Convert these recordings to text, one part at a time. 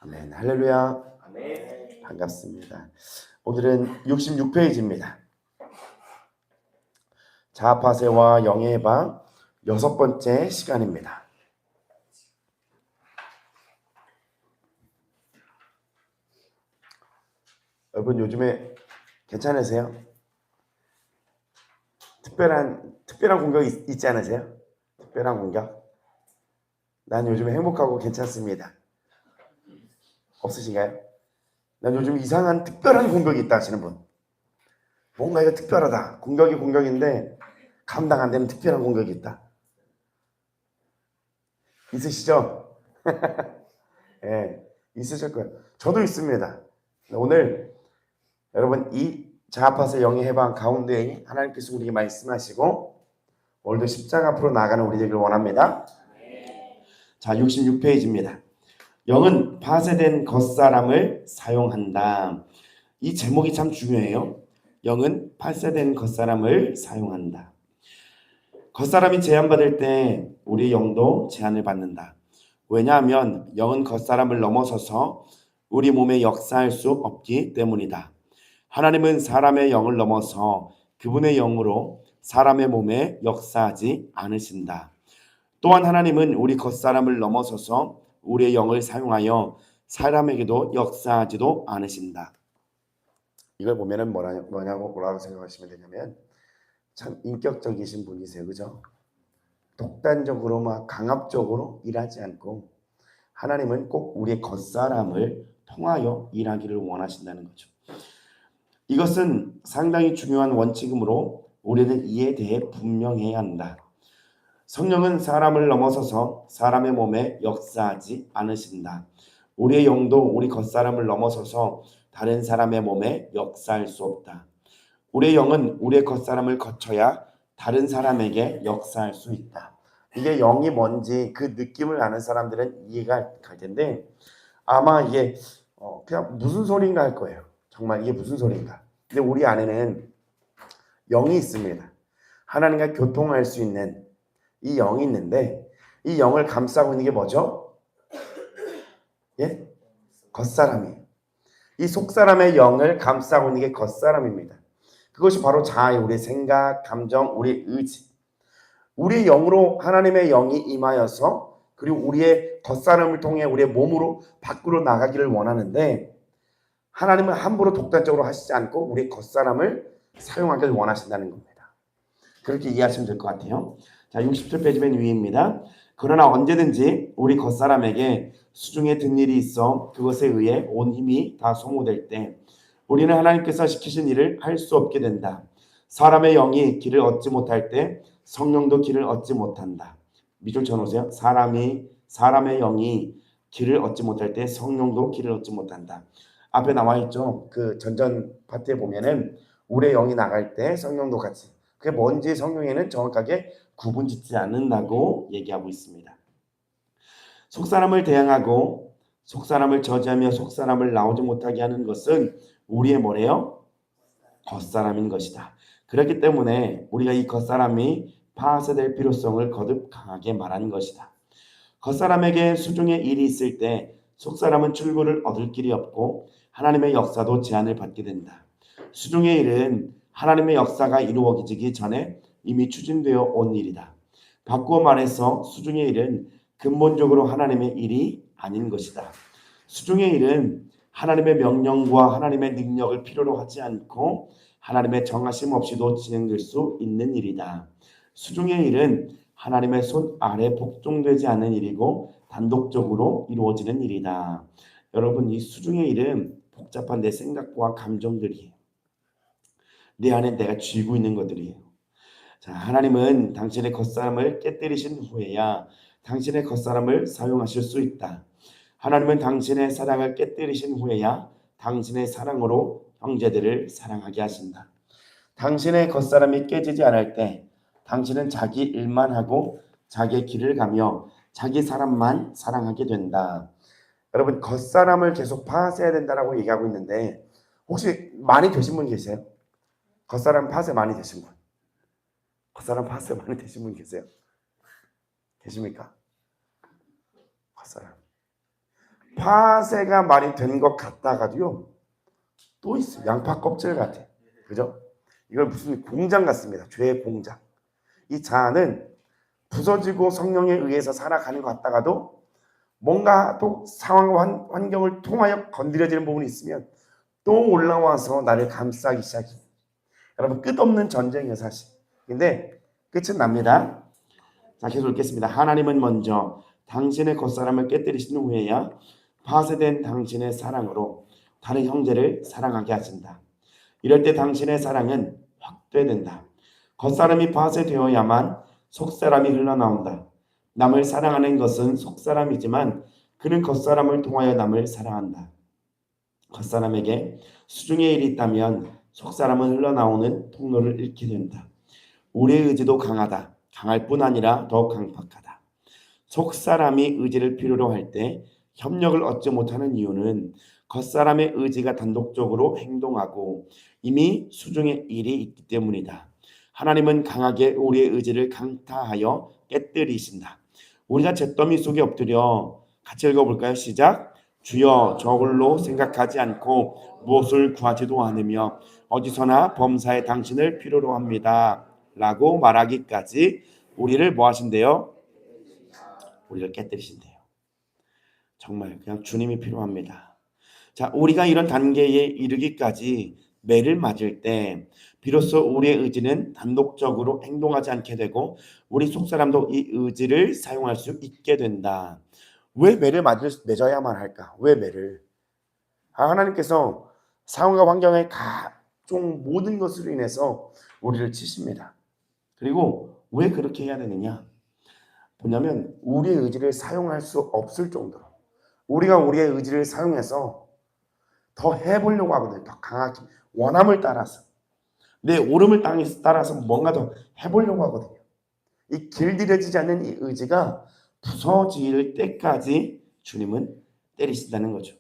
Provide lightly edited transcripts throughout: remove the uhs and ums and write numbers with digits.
아멘. 할렐루야. 아멘. 반갑습니다. 오늘은 66페이지입니다. 자아파세와 영의 해방 6번째 시간입니다. 여러분 요즘에 괜찮으세요? 특별한 공격이 있지 않으세요? 특별한 공격? 난 요즘에 행복하고 괜찮습니다. 없으신가요? 난 요즘 이상한 특별한 공격이 있다 하시는 분. 뭔가 이거 특별하다. 공격이 공격인데 감당 안 되는 특별한 공격이 있다. 있으시죠? 예, 있으실 거예요. 저도 있습니다. 오늘 여러분 이 자아파세 영의 해방 가운데 하나님께서 우리에게 말씀하시고 오늘도 십자가 앞으로 나가는 우리 되기를 원합니다. 자, 66페이지입니다. 영은 파쇄된 겉사람을 사용한다. 이 제목이 참 중요해요. 영은 파쇄된 겉사람을 사용한다. 겉사람이 제한받을 때 우리 영도 제한을 받는다. 왜냐하면 영은 겉사람을 넘어서서 우리 몸에 역사할 수 없기 때문이다. 하나님은 사람의 영을 넘어서 그분의 영으로 사람의 몸에 역사하지 않으신다. 또한 하나님은 우리 겉사람을 넘어서서 우리의 영을 사용하여 사람에게도 역사하지도 않으신다. 이걸 보면은 뭐라고 생각하시면 되냐면 참 인격적이신 분이세요. 그죠? 독단적으로 막 강압적으로 일하지 않고 하나님은 꼭 우리의 겉사람을 통하여 일하기를 원하신다는 거죠. 이것은 상당히 중요한 원칙이므로 우리는 이에 대해 분명해야 한다. 성령은 사람을 넘어서서 사람의 몸에 역사하지 않으신다. 우리의 영도 우리 겉사람을 넘어서서 다른 사람의 몸에 역사할 수 없다. 우리의 영은 우리의 겉사람을 거쳐야 다른 사람에게 역사할 수 있다. 이게 영이 뭔지 그 느낌을 아는 사람들은 이해가 갈 텐데 아마 이게 그냥 무슨 소리인가 할 거예요. 정말 이게 무슨 소리인가. 근데 우리 안에는 영이 있습니다. 하나님과 교통할 수 있는 이 영이 있는데 이 영을 감싸고 있는 게 뭐죠? 예? 겉사람이에요. 이 속사람의 영을 감싸고 있는 게 겉사람입니다. 그것이 바로 자아의 우리의 생각, 감정, 우리의 의지. 우리의 영으로 하나님의 영이 임하여서 그리고 우리의 겉사람을 통해 우리의 몸으로 밖으로 나가기를 원하는데 하나님은 함부로 독단적으로 하시지 않고 우리의 겉사람을 사용하기를 원하신다는 겁니다. 그렇게 이해하시면 될 것 같아요. 자, 67페이지 맨 위입니다. 그러나 언제든지 우리 겉사람에게 수중에 든 일이 있어 그것에 의해 온 힘이 다 소모될 때 우리는 하나님께서 시키신 일을 할 수 없게 된다. 사람의 영이 길을 얻지 못할 때 성령도 길을 얻지 못한다. 밑줄 쳐놓으세요. 사람의 영이 길을 얻지 못할 때 성령도 길을 얻지 못한다. 앞에 나와 있죠. 그 전전 파트에 보면은 우리의 영이 나갈 때 성령도 같이. 그게 뭔지 성경에는 정확하게 구분짓지 않는다고 얘기하고 있습니다. 속사람을 대항하고 속사람을 저지하며 속사람을 나오지 못하게 하는 것은 우리의 뭐래요? 겉사람인 것이다. 그렇기 때문에 우리가 이 겉사람이 파쇄될 필요성을 거듭 강하게 말하는 것이다. 겉사람에게 수중의 일이 있을 때 속사람은 출구를 얻을 길이 없고 하나님의 역사도 제한을 받게 된다. 수중의 일은 하나님의 역사가 이루어지기 전에 이미 추진되어 온 일이다. 바꾸어 말해서 수중의 일은 근본적으로 하나님의 일이 아닌 것이다. 수중의 일은 하나님의 명령과 하나님의 능력을 필요로 하지 않고 하나님의 정하심 없이도 진행될 수 있는 일이다. 수중의 일은 하나님의 손 아래 복종되지 않는 일이고 단독적으로 이루어지는 일이다. 여러분, 이 수중의 일은 복잡한 내 생각과 감정들이에요. 내 안에 내가 쥐고 있는 것들이에요. 자, 하나님은 당신의 겉사람을 깨뜨리신 후에야 당신의 겉사람을 사용하실 수 있다. 하나님은 당신의 사랑을 깨뜨리신 후에야 당신의 사랑으로 형제들을 사랑하게 하신다. 당신의 겉사람이 깨지지 않을 때 당신은 자기 일만 하고 자기의 길을 가며 자기 사람만 사랑하게 된다. 여러분, 겉사람을 계속 파쇄해야 된다라고 얘기하고 있는데 혹시 많이 되신 분 계세요? 겉사람 파쇄 많이 되신 분? 겉사람 파쇄 많이 되신 분 계세요? 계십니까? 겉사람. 파쇄가 많이 된 것 같다가도요, 또 있어요. 양파 껍질 같아. 그죠? 이걸 무슨 공장 같습니다. 죄의 공장. 이 자아는 부서지고 성령에 의해서 살아가는 것 같다가도 뭔가 또 상황과 환경을 통하여 건드려지는 부분이 있으면 또 올라와서 나를 감싸기 시작해요. 여러분, 끝없는 전쟁이에요, 사실. 근데 끝은 납니다. 자, 계속 읽겠습니다. 하나님은 먼저 당신의 겉사람을 깨뜨리신 후에야 파쇄된 당신의 사랑으로 다른 형제를 사랑하게 하신다. 이럴 때 당신의 사랑은 확대된다. 겉사람이 파쇄되어야만 속사람이 흘러나온다. 남을 사랑하는 것은 속사람이지만 그는 겉사람을 통하여 남을 사랑한다. 겉사람에게 수중의 일이 있다면 속사람은 흘러나오는 통로를 잃게 된다. 우리의 의지도 강하다. 강할 뿐 아니라 더 강팍하다. 속사람이 의지를 필요로 할 때 협력을 얻지 못하는 이유는 겉사람의 의지가 단독적으로 행동하고 이미 수중의 일이 있기 때문이다. 하나님은 강하게 우리의 의지를 강타하여 깨뜨리신다. 우리가 잿더미 속에 엎드려 같이 읽어볼까요? 시작. 주여, 저홀로 생각하지 않고 무엇을 구하지도 않으며 어디서나 범사에 당신을 필요로 합니다. 라고 말하기까지 우리를 뭐 하신대요? 우리를 깨뜨리신대요. 정말 그냥 주님이 필요합니다. 자, 우리가 이런 단계에 이르기까지 매를 맞을 때 비로소 우리의 의지는 단독적으로 행동하지 않게 되고 우리 속사람도 이 의지를 사용할 수 있게 된다. 왜 매를 맺어야만 할까? 왜 매를? 하나님께서 상황과 환경의 각종 모든 것으로 인해서 우리를 치십니다. 그리고 왜 그렇게 해야 되느냐? 뭐냐면 우리의 의지를 사용할 수 없을 정도로 우리가 우리의 의지를 사용해서 더 해보려고 하거든요. 더 강하게 원함을 따라서 내 오름을 따라서 뭔가 더 해보려고 하거든요. 이 길들여지지 않는 이 의지가 부서질 때까지 주님은 때리신다는 거죠.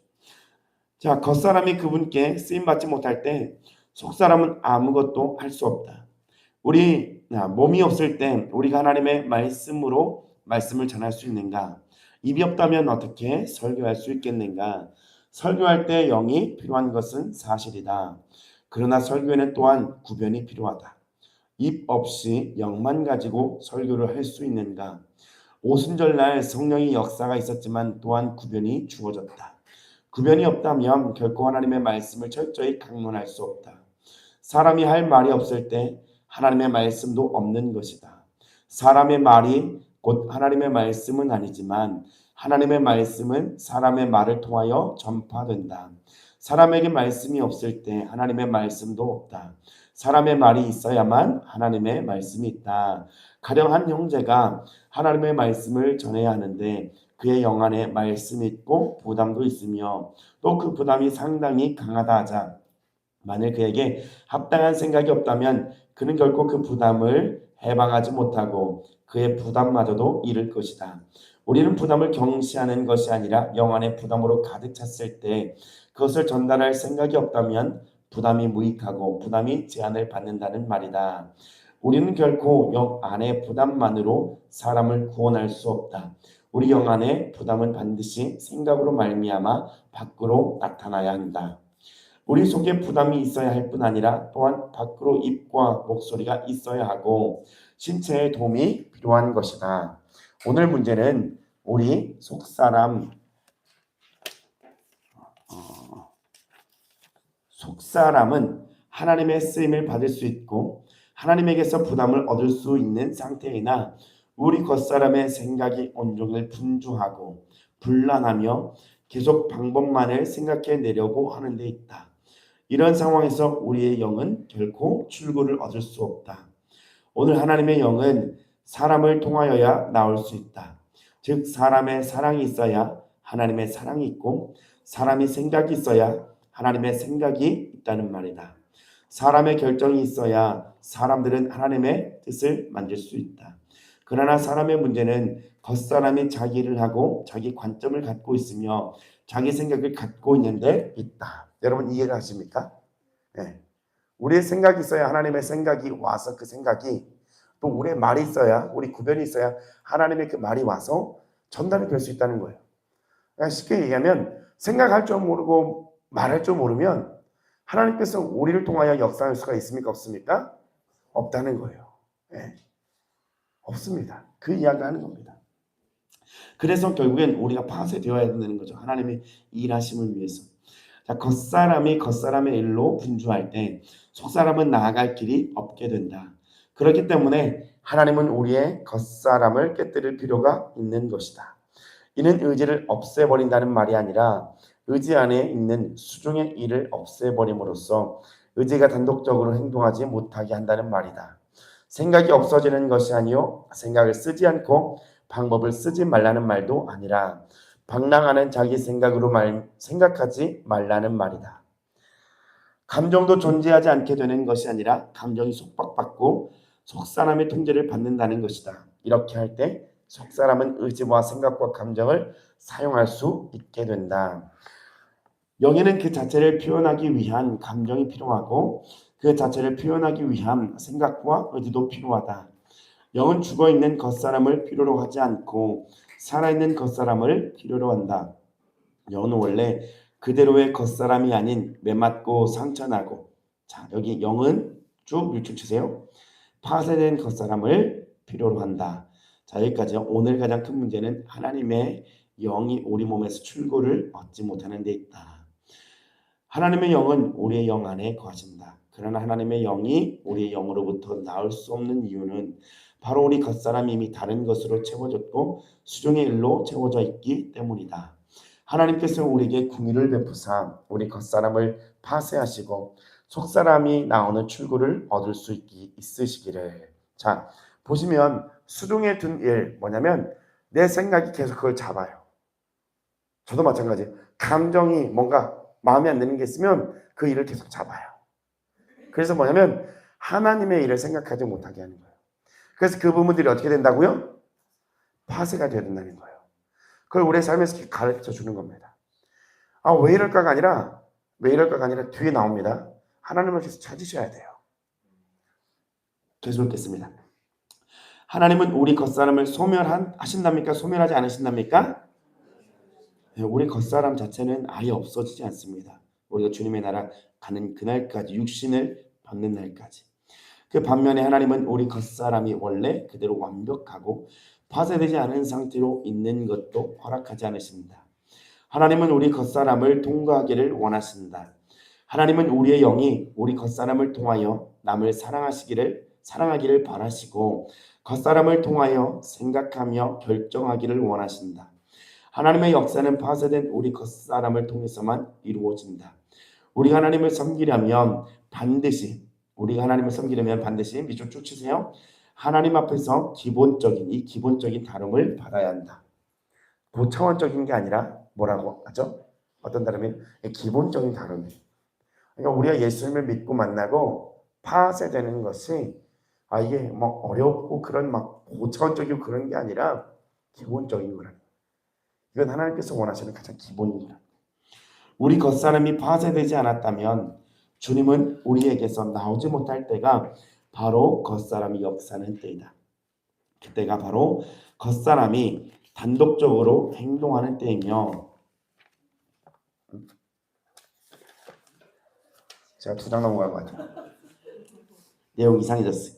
자, 겉사람이 그분께 쓰임받지 못할 때 속사람은 아무것도 할 수 없다. 우리 몸이 없을 때 우리가 하나님의 말씀으로 말씀을 전할 수 있는가? 입이 없다면 어떻게 설교할 수 있겠는가? 설교할 때 영이 필요한 것은 사실이다. 그러나 설교에는 또한 구변이 필요하다. 입 없이 영만 가지고 설교를 할 수 있는가? 오순절날 성령의 역사가 있었지만 또한 구변이 주어졌다. 구변이 없다면 결코 하나님의 말씀을 철저히 강론할 수 없다. 사람이 할 말이 없을 때 하나님의 말씀도 없는 것이다. 사람의 말이 곧 하나님의 말씀은 아니지만 하나님의 말씀은 사람의 말을 통하여 전파된다. 사람에게 말씀이 없을 때 하나님의 말씀도 없다. 사람의 말이 있어야만 하나님의 말씀이 있다. 가령 한 형제가 하나님의 말씀을 전해야 하는데 그의 영 안에 말씀이 있고 부담도 있으며 또 그 부담이 상당히 강하다 하자. 만일 그에게 합당한 생각이 없다면 그는 결코 그 부담을 해방하지 못하고 그의 부담마저도 잃을 것이다. 우리는 부담을 경시하는 것이 아니라 영 안의 부담으로 가득 찼을 때 그것을 전달할 생각이 없다면 부담이 무익하고 부담이 제한을 받는다는 말이다. 우리는 결코 영 안의 부담만으로 사람을 구원할 수 없다. 우리 영 안의 부담은 반드시 생각으로 말미암아 밖으로 나타나야 한다. 우리 속에 부담이 있어야 할 뿐 아니라 또한 밖으로 입과 목소리가 있어야 하고 신체의 도움이 필요한 것이다. 오늘 문제는 우리 속사람은 하나님의 쓰임을 받을 수 있고 하나님에게서 부담을 얻을 수 있는 상태이나 우리 겉사람의 생각이 온종일 분주하고 불안하며 계속 방법만을 생각해내려고 하는 데 있다. 이런 상황에서 우리의 영은 결코 출구를 얻을 수 없다. 오늘 하나님의 영은 사람을 통하여야 나올 수 있다. 즉 사람의 사랑이 있어야 하나님의 사랑이 있고 사람이 생각이 있어야 하나님의 생각이 있다는 말이다. 사람의 결정이 있어야 사람들은 하나님의 뜻을 만들 수 있다. 그러나 사람의 문제는 겉사람이 자기 일을 하고 자기 관점을 갖고 있으며 자기 생각을 갖고 있는데 있다. 여러분 이해가 하십니까? 네. 우리의 생각이 있어야 하나님의 생각이 와서 그 생각이 또 우리의 말이 있어야 우리 구별이 있어야 하나님의 그 말이 와서 전달이 될 수 있다는 거예요. 그러니까 쉽게 얘기하면 생각할 줄 모르고 말할 줄 모르면 하나님께서 우리를 통하여 역사할 수가 있습니까? 없습니까? 없다는 거예요. 예. 없습니다. 그 이야기하는 겁니다. 그래서 결국엔 우리가 파쇄되어야 되는 거죠. 하나님의 일하심을 위해서. 자, 겉사람이 겉사람의 일로 분주할 때 속사람은 나아갈 길이 없게 된다. 그렇기 때문에 하나님은 우리의 겉사람을 깨뜨릴 필요가 있는 것이다. 이는 의지를 없애버린다는 말이 아니라 의지 안에 있는 수중의 일을 없애버림으로써 의지가 단독적으로 행동하지 못하게 한다는 말이다. 생각이 없어지는 것이 아니요 생각을 쓰지 않고 방법을 쓰지 말라는 말도 아니라 방랑하는 자기 생각으로 생각하지 말라는 말이다. 감정도 존재하지 않게 되는 것이 아니라 감정이 속박받고 속사람의 통제를 받는다는 것이다. 이렇게 할 때 속사람은 의지와 생각과 감정을 사용할 수 있게 된다. 영에는 그 자체를 표현하기 위한 감정이 필요하고 그 자체를 표현하기 위한 생각과 의지도 필요하다. 영은 죽어있는 겉사람을 필요로 하지 않고 살아있는 겉사람을 필요로 한다. 영은 원래 그대로의 겉사람이 아닌 매맞고 상처나고, 자 여기 영은 쭉 밑줄 치세요. 파쇄된 겉사람을 필요로 한다. 자 여기까지요. 오늘 가장 큰 문제는 하나님의 영이 우리 몸에서 출구를 얻지 못하는 데 있다. 하나님의 영은 우리의 영 안에 거하신다. 그러나 하나님의 영이 우리의 영으로부터 나올 수 없는 이유는 바로 우리 겉사람이 이미 다른 것으로 채워졌고 수종의 일로 채워져 있기 때문이다. 하나님께서 우리에게 긍휼을 베푸사 우리 겉사람을 파쇄하시고 속사람이 나오는 출구를 얻을 수 있으시기를. 자 보시면 수중에 둔 일 뭐냐면 내 생각이 계속 그걸 잡아요. 저도 마찬가지. 감정이 뭔가 마음에 안 드는 게 있으면 그 일을 계속 잡아요. 그래서 뭐냐면 하나님의 일을 생각하지 못하게 하는 거예요. 그래서 그 부분들이 어떻게 된다고요? 파쇄가 되어야 된다는 거예요. 그걸 우리의 삶에서 가르쳐 주는 겁니다. 왜 이럴까가 아니라 뒤에 나옵니다. 하나님을 계속 찾으셔야 돼요. 계속 읽겠습니다. 하나님은 우리 겉사람을 소멸하신답니까? 소멸하지 않으신답니까? 우리 겉사람 자체는 아예 없어지지 않습니다. 우리가 주님의 나라 가는 그날까지, 육신을 받는 날까지. 그 반면에 하나님은 우리 겉사람이 원래 그대로 완벽하고 파쇄되지 않은 상태로 있는 것도 허락하지 않으십니다. 하나님은 우리 겉사람을 통과하기를 원하신다. 하나님은 우리의 영이 우리 겉사람을 통하여 남을 사랑하기를 바라시고 겉사람을 통하여 생각하며 결정하기를 원하신다. 하나님의 역사는 파쇄된 우리 겉사람을 통해서만 이루어진다. 우리가 하나님을 섬기려면 반드시 밑줄 쭉 치세요. 하나님 앞에서 기본적인 다름을 받아야 한다. 고차원적인 게 아니라 뭐라고 하죠? 어떤 다름이 기본적인 다름이에요. 그러니까 우리가 예수님을 믿고 만나고 파쇄되는 것이 이게 뭐 어렵고 그런 막 고차원적이고 그런 게 아니라 기본적인 거라. 이건 하나님께서 원하시는 가장 기본입니다. 우리 겉사람이 파쇄되지 않았다면 주님은 우리에게서 나오지 못할 때가 바로 겉사람이 역사하는 때이다. 그때가 바로 겉사람이 단독적으로 행동하는 때이며, 제가 2장 넘어간 것 같아요. 내용 이상해졌어요.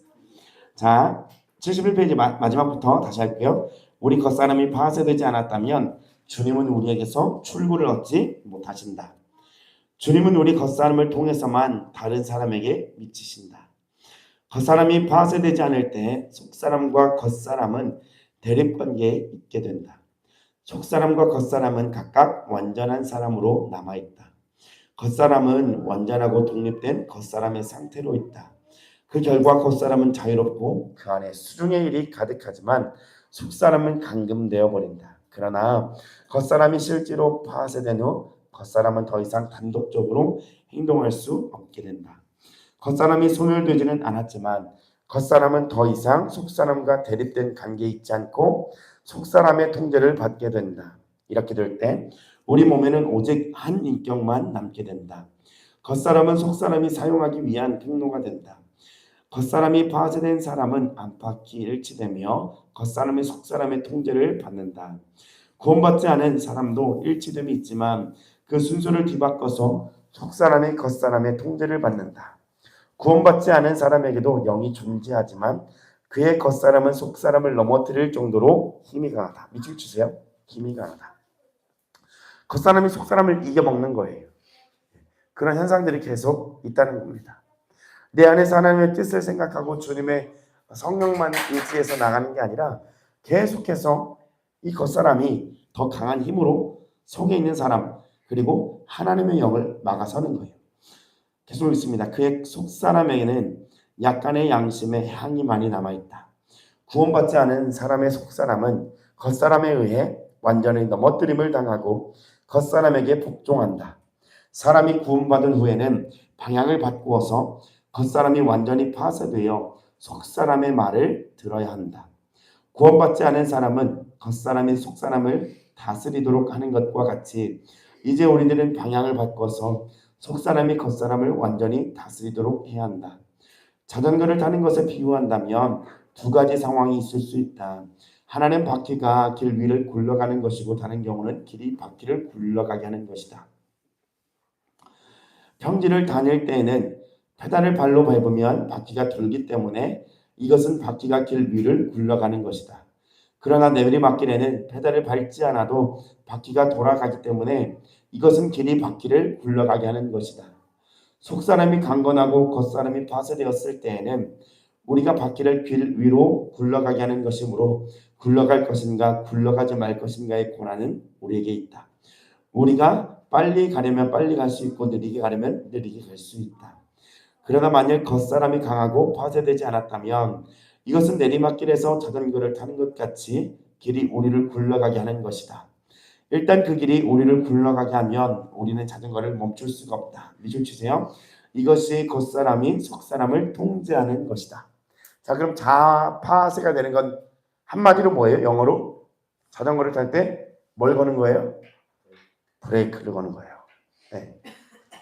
자 71페이지 마지막부터 다시 할게요. 우리 겉사람이 파쇄되지 않았다면 주님은 우리에게서 출구를 얻지 못하신다. 주님은 우리 겉사람을 통해서만 다른 사람에게 미치신다. 겉사람이 파쇄되지 않을 때 속사람과 겉사람은 대립관계에 있게 된다. 속사람과 겉사람은 각각 완전한 사람으로 남아있다. 겉사람은 완전하고 독립된 겉사람의 상태로 있다. 그 결과 겉사람은 자유롭고 그 안에 수중의 일이 가득하지만 속사람은 감금되어 버린다. 그러나 겉사람이 실제로 파쇄된 후 겉사람은 더 이상 단독적으로 행동할 수 없게 된다. 겉사람이 소멸되지는 않았지만 겉사람은 더 이상 속사람과 대립된 관계에 있지 않고 속사람의 통제를 받게 된다. 이렇게 될 때 우리 몸에는 오직 한 인격만 남게 된다. 겉사람은 속사람이 사용하기 위한 통로가 된다. 겉사람이 파쇄된 사람은 안팎이 일치되며 겉사람이 속사람의 통제를 받는다. 구원받지 않은 사람도 일치됨이 있지만 그 순서를 뒤바꿔서 속사람이 겉사람의 통제를 받는다. 구원받지 않은 사람에게도 영이 존재하지만 그의 겉사람은 속사람을 넘어뜨릴 정도로 힘이 강하다. 밑줄 치세요. 힘이 강하다. 겉사람이 속사람을 이겨먹는 거예요. 그런 현상들이 계속 있다는 겁니다. 내 안에서 하나님의 뜻을 생각하고 주님의 성령만 의지해서 나가는 게 아니라 계속해서 이 겉사람이 더 강한 힘으로 속에 있는 사람 그리고 하나님의 영을 막아서는 거예요. 계속 있습니다. 그의 속사람에게는 약간의 양심의 향이 많이 남아있다. 구원받지 않은 사람의 속사람은 겉사람에 의해 완전히 넘어뜨림을 당하고 겉사람에게 복종한다. 사람이 구원받은 후에는 방향을 바꾸어서 겉사람이 완전히 파쇄되어 속사람의 말을 들어야 한다. 구원받지 않은 사람은 겉사람이 속사람을 다스리도록 하는 것과 같이 이제 우리들은 방향을 바꿔서 속사람이 겉사람을 완전히 다스리도록 해야 한다. 자전거를 타는 것에 비유한다면 두 가지 상황이 있을 수 있다. 하나는 바퀴가 길 위를 굴러가는 것이고 다른 경우는 길이 바퀴를 굴러가게 하는 것이다. 평지를 다닐 때에는 페달을 발로 밟으면 바퀴가 돌기 때문에 이것은 바퀴가 길 위를 굴러가는 것이다. 그러나 내리막길에는 페달을 밟지 않아도 바퀴가 돌아가기 때문에 이것은 길이 바퀴를 굴러가게 하는 것이다. 속사람이 강건하고 겉사람이 파쇄되었을 때에는 우리가 바퀴를 길 위로 굴러가게 하는 것이므로 굴러갈 것인가 굴러가지 말 것인가의 고난은 우리에게 있다. 우리가 빨리 가려면 빨리 갈 수 있고 느리게 가려면 느리게 갈 수 있다. 그러나 만약 겉사람이 강하고 파쇄되지 않았다면 이것은 내리막길에서 자전거를 타는 것 같이 길이 우리를 굴러가게 하는 것이다. 일단 그 길이 우리를 굴러가게 하면 우리는 자전거를 멈출 수가 없다. 밑줄 치세요. 이것이 겉사람이 속사람을 통제하는 것이다. 자, 그럼 자파세가 되는 건 한마디로 뭐예요? 영어로 자전거를 탈 때 뭘 거는 거예요? 브레이크를 거는 거예요. 네,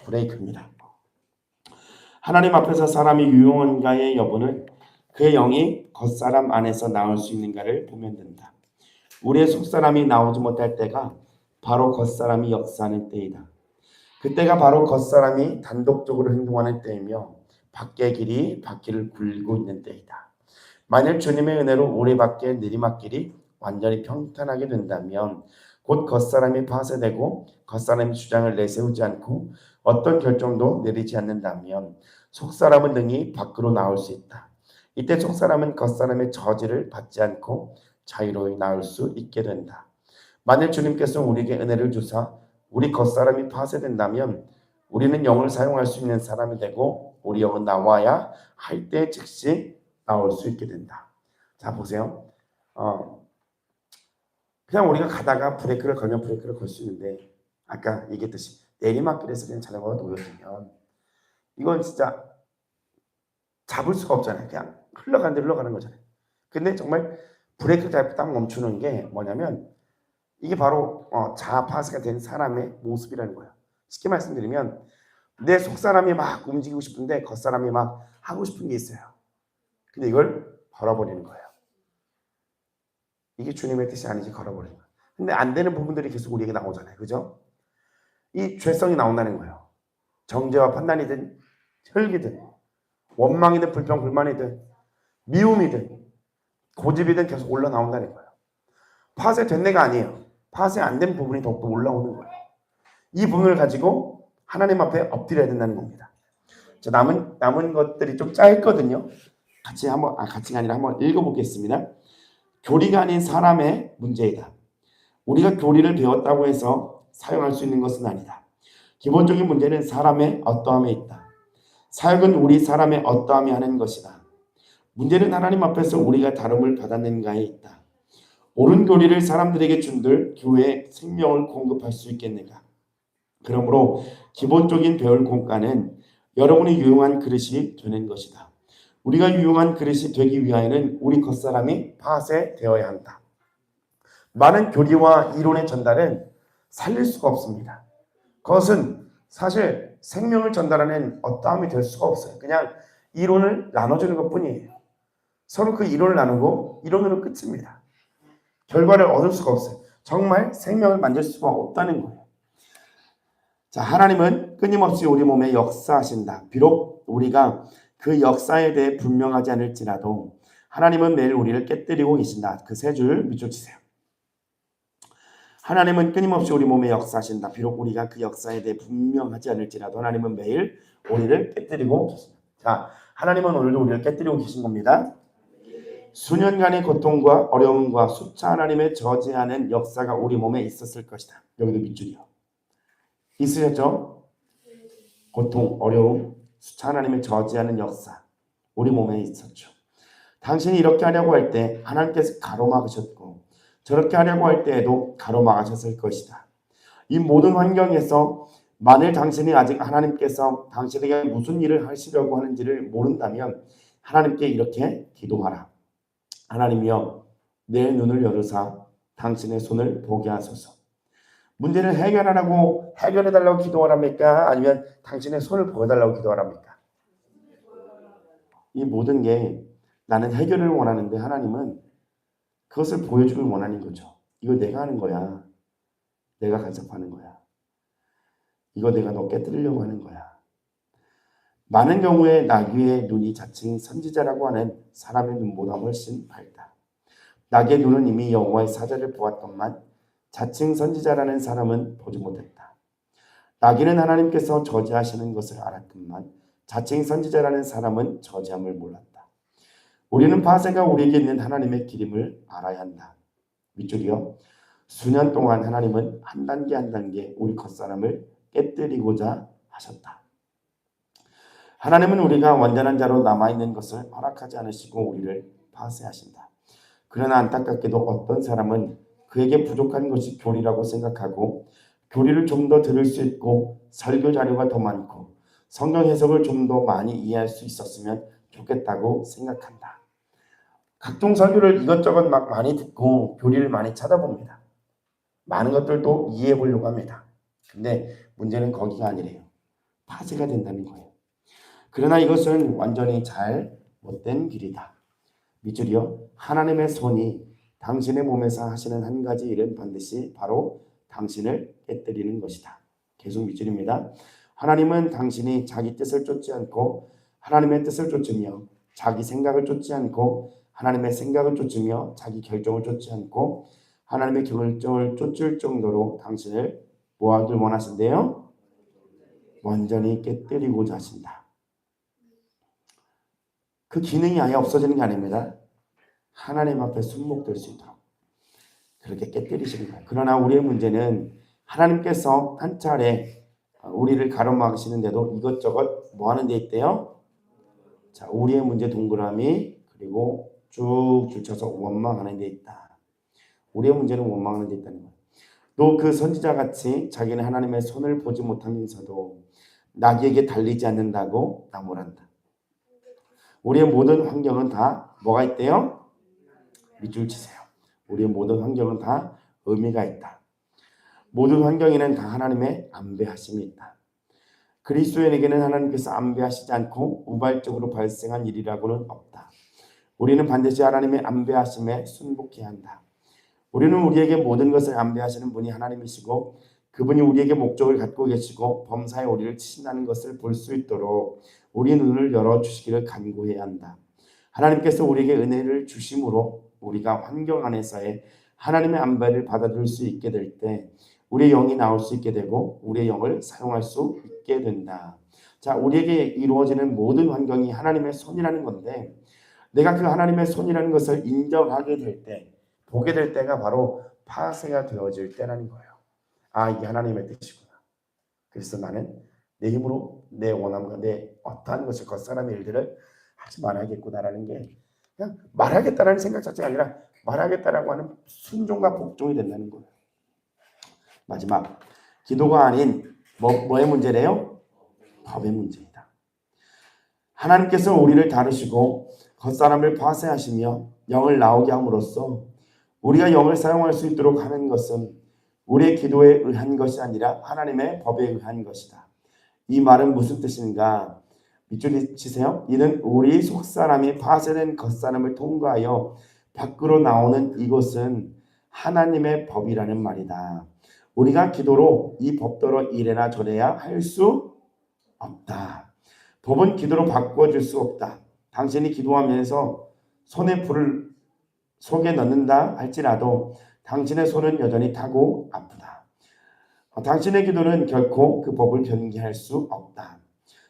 브레이크입니다. 하나님 앞에서 사람이 유용한가의 여부는 그의 영이 겉사람 안에서 나올 수 있는가를 보면 된다. 우리의 속사람이 나오지 못할 때가 바로 겉사람이 역사하는 때이다. 그때가 바로 겉사람이 단독적으로 행동하는 때이며 밖의 길이 바퀴를 굴고 있는 때이다. 만일 주님의 은혜로 우리 밖의 내리막길이 완전히 평탄하게 된다면 곧 겉사람이 파쇄되고 겉사람이 주장을 내세우지 않고 어떤 결정도 내리지 않는다면 속사람은 능히 밖으로 나올 수 있다. 이때 속사람은 겉사람의 저지를 받지 않고 자유로이 나올 수 있게 된다. 만일 주님께서 우리에게 은혜를 주사 우리 겉사람이 파쇄된다면 우리는 영을 사용할 수 있는 사람이 되고 우리 영은 나와야 할 때 즉시 나올 수 있게 된다. 자, 보세요. 그냥 우리가 가다가 브레이크를 걸면 브레이크를 걸 수 있는데 아까 얘기했듯이 내리막길에서 그냥 자전거가 놓여지면 이건 진짜 잡을 수가 없잖아요. 그냥 흘러가는 대로 흘러가는 거잖아요. 근데 정말 브레이크를 딱 멈추는 게 뭐냐면 이게 바로 자아파스가 된 사람의 모습이라는 거예요. 쉽게 말씀드리면 내 속사람이 막 움직이고 싶은데 겉사람이 막 하고 싶은 게 있어요. 근데 이걸 걸어버리는 거예요. 이게 주님의 뜻이 아니지 걸어버리는 거예요. 근데 안 되는 부분들이 계속 우리에게 나오잖아요. 그죠? 이 죄성이 나온다는 거예요. 정죄와 판단이든 혈기든 원망이든 불평 불만이든 미움이든 고집이든 계속 올라나온다는 거예요. 파쇄된 내가 아니에요. 파쇄 안 된 부분이 더욱더 올라오는 거예요. 이 부분을 가지고 하나님 앞에 엎드려야 된다는 겁니다. 자, 남은 것들이 좀 짧거든요. 같이가 아니라 한번 읽어보겠습니다. 교리가 아닌 사람의 문제이다. 우리가 교리를 배웠다고 해서 사용할 수 있는 것은 아니다. 기본적인 문제는 사람의 어떠함에 있다. 사역은 우리 사람의 어떠함이 하는 것이다. 문제는 하나님 앞에서 우리가 다름을 받았는가에 있다. 옳은 교리를 사람들에게 준들 교회에 생명을 공급할 수 있겠는가? 그러므로 기본적인 배울 공과는 여러분이 유용한 그릇이 되는 것이다. 우리가 유용한 그릇이 되기 위하여는 우리 겉사람이 파쇄되어야 한다. 많은 교리와 이론의 전달은 살릴 수가 없습니다. 그것은 사실 생명을 전달하는 어떠함이 될 수가 없어요. 그냥 이론을 나눠주는 것뿐이에요. 서로 그 이론을 나누고 이론으로 끝입니다. 결과를 얻을 수가 없어요. 정말 생명을 만들 수가 없다는 거예요. 자, 하나님은 끊임없이 우리 몸에 역사하신다. 비록 우리가 그 역사에 대해 분명하지 않을지라도 하나님은 매일 우리를 깨뜨리고 계신다. 그 세 줄 밑줄 치세요. 하나님은 끊임없이 우리 몸에 역사하신다. 비록 우리가 그 역사에 대해 분명하지 않을지라도 하나님은 매일 우리를 깨뜨리고 계신다. 자, 하나님은 오늘도 우리를 깨뜨리고 계신 겁니다. 수년간의 고통과 어려움과 수차 하나님의 저지하는 역사가 우리 몸에 있었을 것이다. 여기도 밑줄이요. 있으셨죠? 고통, 어려움, 수차 하나님의 저지하는 역사 우리 몸에 있었죠. 당신이 이렇게 하려고 할 때 하나님께서 가로막으셨고 저렇게 하려고 할 때에도 가로막으셨을 것이다. 이 모든 환경에서 만일 당신이 아직 하나님께서 당신에게 무슨 일을 하시려고 하는지를 모른다면 하나님께 이렇게 기도하라. 하나님이여 내 눈을 열으사 당신의 손을 보게 하소서. 문제를 해결하라고 해결해달라고 기도하랍니까? 아니면 당신의 손을 보여달라고 기도하랍니까? 이 모든 게 나는 해결을 원하는데 하나님은 그것을 보여주길 원하는 거죠. 이거 내가 하는 거야. 내가 간섭하는 거야. 이거 내가 너 깨뜨리려고 하는 거야. 많은 경우에 나귀의 눈이 자칭 선지자라고 하는 사람의 눈보다 훨씬 밝다. 나귀의 눈은 이미 여호와의 사자를 보았건만 자칭 선지자라는 사람은 보지 못했다. 나귀는 하나님께서 저지하시는 것을 알았건만 자칭 선지자라는 사람은 저지함을 몰랐다. 우리는 파세가 우리에게 있는 하나님의 기림을 알아야 한다. 밑줄이요. 수년 동안 하나님은 한 단계 한 단계 우리 겉사람을 깨뜨리고자 하셨다. 하나님은 우리가 완전한 자로 남아있는 것을 허락하지 않으시고 우리를 파쇄하신다. 그러나 안타깝게도 어떤 사람은 그에게 부족한 것이 교리라고 생각하고 교리를 좀 더 들을 수 있고 설교 자료가 더 많고 성경 해석을 좀 더 많이 이해할 수 있었으면 좋겠다고 생각한다. 각종 설교를 이것저것 막 많이 듣고 교리를 많이 찾아봅니다. 많은 것들도 이해해 보려고 합니다. 근데 문제는 거기가 아니래요. 파쇄가 된다는 거예요. 그러나 이것은 완전히 잘못된 길이다. 밑줄이요. 하나님의 손이 당신의 몸에서 하시는 한 가지 일은 반드시 바로 당신을 깨뜨리는 것이다. 계속 밑줄입니다. 하나님은 당신이 자기 뜻을 쫓지 않고 하나님의 뜻을 쫓으며 자기 생각을 쫓지 않고 하나님의 생각을 쫓으며 자기 결정을 쫓지 않고 하나님의 결정을 쫓을 정도로 당신을 뭐하길 원하신대요? 완전히 깨뜨리고자 하신다. 그 기능이 아예 없어지는 게 아닙니다. 하나님 앞에 순목될 수 있도록 그렇게 깨뜨리시는 거예요. 그러나 우리의 문제는 하나님께서 한 차례 우리를 가로막으시는데도 이것저것 뭐 하는 데 있대요? 자, 우리의 문제 동그라미 그리고 쭉 줄쳐서 원망하는 데 있다. 우리의 문제는 원망하는 데 있다는 거예요. 또 그 선지자같이 자기는 하나님의 손을 보지 못하면서도 나귀에게 달리지 않는다고 나무란다. 우리의 모든 환경은 다 뭐가 있대요? 밑줄 치세요. 우리의 모든 환경은 다 의미가 있다. 모든 환경에는 다 하나님의 안배하심이 있다. 그리스도인에게는 하나님께서 안배하시지 않고 우발적으로 발생한 일이라고는 없다. 우리는 반드시 하나님의 안배하심에 순복해야 한다. 우리는 우리에게 모든 것을 안배하시는 분이 하나님이시고 그분이 우리에게 목적을 갖고 계시고 범사에 우리를 치신다는 것을 볼 수 있도록 우리 눈을 열어주시기를 간구해야 한다. 하나님께서 우리에게 은혜를 주심으로 우리가 환경 안에서의 하나님의 안배를 받아들일 수 있게 될 때 우리의 영이 나올 수 있게 되고 우리의 영을 사용할 수 있게 된다. 자, 우리에게 이루어지는 모든 환경이 하나님의 손이라는 건데 내가 그 하나님의 손이라는 것을 인정하게 될 때 보게 될 때가 바로 파쇄가 되어질 때라는 거예요. 아, 이게 하나님의 뜻이구나. 그래서 나는 내 힘으로 내 원함과 내 어떠한 것을 겉사람의 일들을 하지 말아야겠구나라는 게 그냥 말하겠다라는 생각 자체가 아니라 말하겠다라고 하는 순종과 복종이 된다는 거예요. 마지막 기도가 아닌 뭐의 문제래요? 법의 문제이다. 하나님께서 우리를 다루시고 겉사람을 파쇄하시며 영을 나오게 함으로써 우리가 영을 사용할 수 있도록 하는 것은 우리의 기도에 의한 것이 아니라 하나님의 법에 의한 것이다. 이 말은 무슨 뜻인가? 밑줄이 치세요. 이는 우리 속사람이 파쇄된 겉사람을 통과하여 밖으로 나오는 이것은 하나님의 법이라는 말이다. 우리가 기도로 이 법대로 이래나 저래야 할 수 없다. 법은 기도로 바꿔줄 수 없다. 당신이 기도하면서 손에 불을 속에 넣는다 할지라도 당신의 손은 여전히 타고 아프다. 당신의 기도는 결코 그 법을 경계할 수 없다.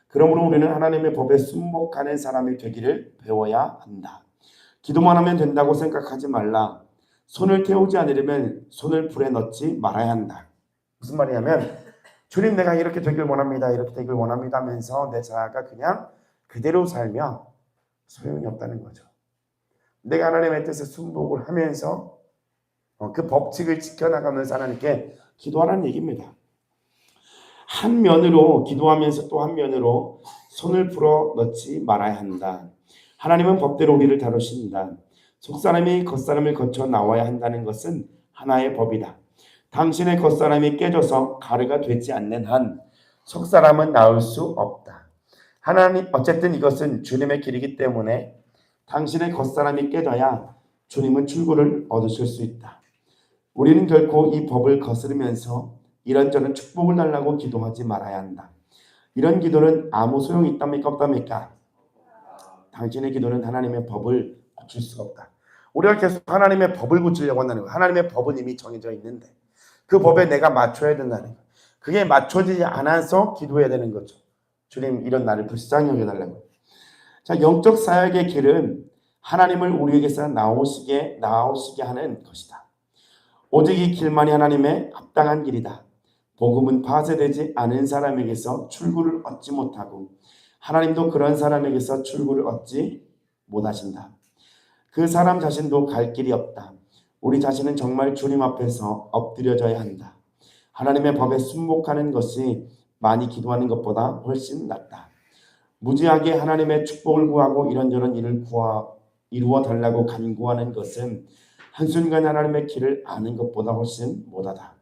그러므로 우리는 하나님의 법에 순복하는 사람이 되기를 배워야 한다. 기도만 하면 된다고 생각하지 말라. 손을 태우지 않으려면 손을 불에 넣지 말아야 한다. 무슨 말이냐면 주님 내가 이렇게 되길 원합니다. 이렇게 되길 원합니다 하면서 내 자아가 그냥 그대로 살면 소용이 없다는 거죠. 내가 하나님의 뜻에 순복을 하면서 그 법칙을 지켜나가면서 하나님께 기도하라는 얘기입니다. 한 면으로 기도하면서 또 한 면으로 손을 풀어 넣지 말아야 한다. 하나님은 법대로 우리를 다루신다. 속사람이 겉사람을 거쳐 나와야 한다는 것은 하나의 법이다. 당신의 겉사람이 깨져서 가루가 되지 않는 한 속사람은 나올 수 없다. 하나님 어쨌든 이것은 주님의 길이기 때문에 당신의 겉사람이 깨져야 주님은 출구를 얻으실 수 있다. 우리는 결코 이 법을 거스르면서 이런저런 축복을 달라고 기도하지 말아야 한다. 이런 기도는 아무 소용이 있답니까 없답니까? 당신의 기도는 하나님의 법을 고칠 수가 없다. 우리가 계속 하나님의 법을 고치려고 한다는 거예요. 하나님의 법은 이미 정해져 있는데 그 법에 내가 맞춰야 된다는 거예요. 그게 맞춰지지 않아서 기도해야 되는 거죠. 주님 이런 나를 불쌍히 여겨달라고. 자, 영적 사역의 길은 하나님을 우리에게서 나오시게 하는 것이다. 오직 이 길만이 하나님의 합당한 길이다. 복음은 파쇄되지 않은 사람에게서 출구를 얻지 못하고 하나님도 그런 사람에게서 출구를 얻지 못하신다. 그 사람 자신도 갈 길이 없다. 우리 자신은 정말 주님 앞에서 엎드려져야 한다. 하나님의 법에 순복하는 것이 많이 기도하는 것보다 훨씬 낫다. 무지하게 하나님의 축복을 구하고 이런저런 일을 이루어 달라고 간구하는 것은 한순간 하나님의 길을 아는 것보다 훨씬 못하다.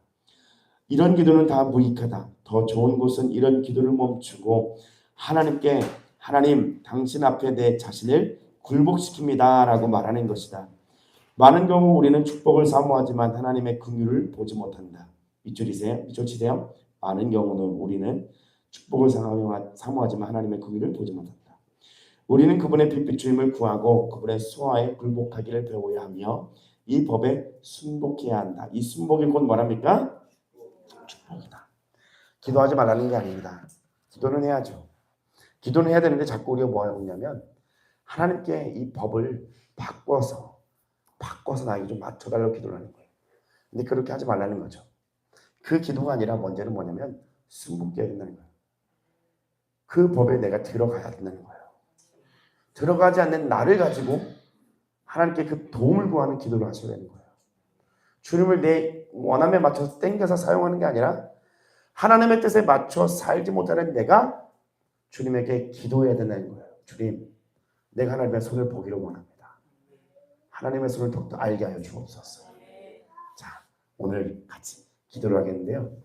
이런 기도는 다 무익하다. 더 좋은 것은 이런 기도를 멈추고 하나님께 하나님 당신 앞에 내 자신을 굴복시킵니다 라고 말하는 것이다. 많은 경우 우리는 축복을 사모하지만 하나님의 긍휼을 보지 못한다. 밑줄 치세요. 많은 경우는 우리는 축복을 사모하지만 하나님의 긍휼을 보지 못한다. 우리는 그분의 빛비추임을 구하고 그분의 수하에 굴복하기를 배워야 하며 이 법에 순복해야 한다. 이 순복이 곧 뭐랍니까? 축복이다. 기도하지 말라는 게 아닙니다. 기도는 해야죠. 기도는 해야 되는데 자꾸 우리가 뭐 하고 있냐면 하나님께 이 법을 바꿔서 나에게 좀 맞춰달라고 기도를 하는 거예요. 근데 그렇게 하지 말라는 거죠. 그 기도가 아니라 먼저는 뭐냐면 순복해야 된다는 거예요. 그 법에 내가 들어가야 된다는 거예요. 들어가지 않는 나를 가지고 하나님께 그 도움을 구하는 기도를 하셔야 되는 거예요. 주님을 내 원함에 맞춰서 땡겨서 사용하는 게 아니라 하나님의 뜻에 맞춰 살지 못하는 내가 주님에게 기도해야 된다는 거예요. 주님, 내가 하나님의 손을 보기를 원합니다. 하나님의 손을 더욱더 알게 하여 주옵소서. 자, 오늘 같이 기도를 하겠는데요.